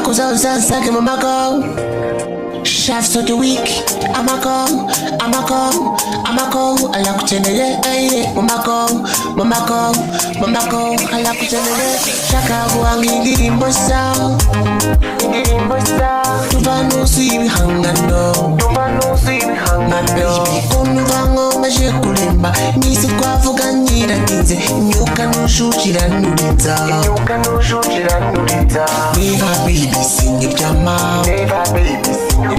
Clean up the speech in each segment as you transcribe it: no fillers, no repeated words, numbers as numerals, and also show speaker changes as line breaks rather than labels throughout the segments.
Kuza sake mamako. Shafts of the week, Amako, Alakutene, Mamako, Alakutene, Shaka Wangi, Imbosa, Tuvano, see Hangano, my baby, Onuvango, Majekulimba, Nisi Kwafuganji, that is it, you can shoot it and Nudita, Never baby, sing it, Jama, never baby, sing it.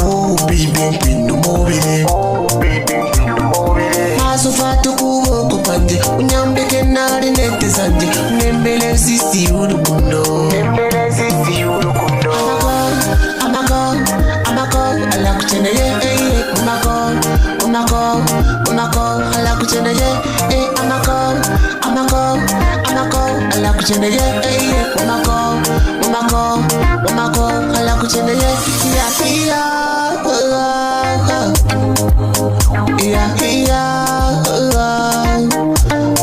Oh baby, pindu mobile. Oh baby, pindu mobile. Masufatu kubo kupande, unyambe kenari nete sanje, nembele sisi urukundo. Nembele sisi urukundo. Amako, alakutene ye, Amako, alakutene ye, Amako, alakutene ye, Amako, alakutene ye,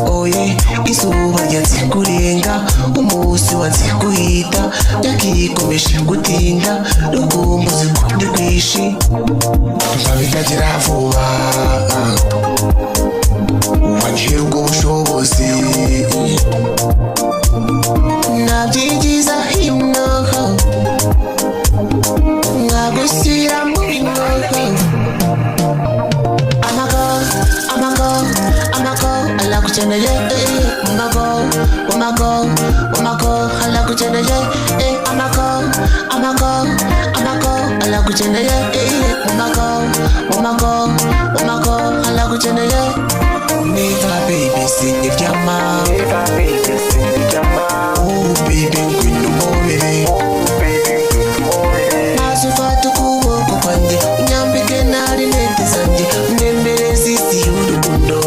oh yeah, isuba ryazikurenga, umusi wazikuhita, yakikomeje gutinda, rukumbuzi kundi kwishi, mpabitagira vuba, wanjira ubwo bushobozi, nabyigiza hino, ngagushyira mu binogo. Amako, alakutene ye, Amako, alakutene ye, Amako, alakutene ye, Amako, alakutene ye. Never baby, sing it, Jama. Never baby, sing it, Jama. Oh baby, queen no more. Oh baby, queen no more. Masufatu kubo kupande, unyambe kenari nete sanje, nembele sisi urukundo.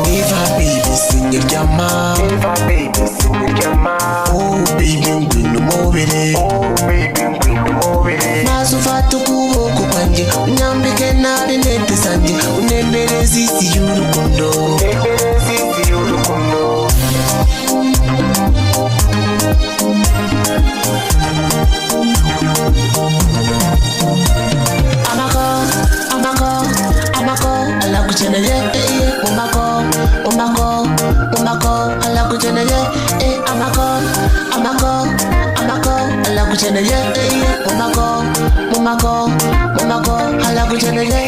Never baby, sing it, Jama. Never baby, sing it, Jama. Oh baby, queen no more. Oh baby, queen no more. Masufatu kubo kupande, unyambe kenari nete sanje, nembele sisi urukundo. Nembele sisi urukundo. Amako, alakutene ye, Amako, alakutene ye, Amako, alakutene ye, Amako, alakutene ye.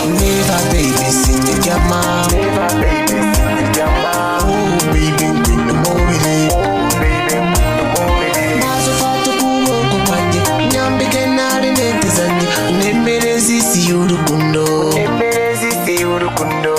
Never baby, sing it, Jama. Never baby, sing it, Jama. Oh baby, bring the movie. Oh baby, bring the movie. Masufatu kubo kupande, nyambe kenari nete sanje, nembele sisi urukundo. Nembele sisi urukundo.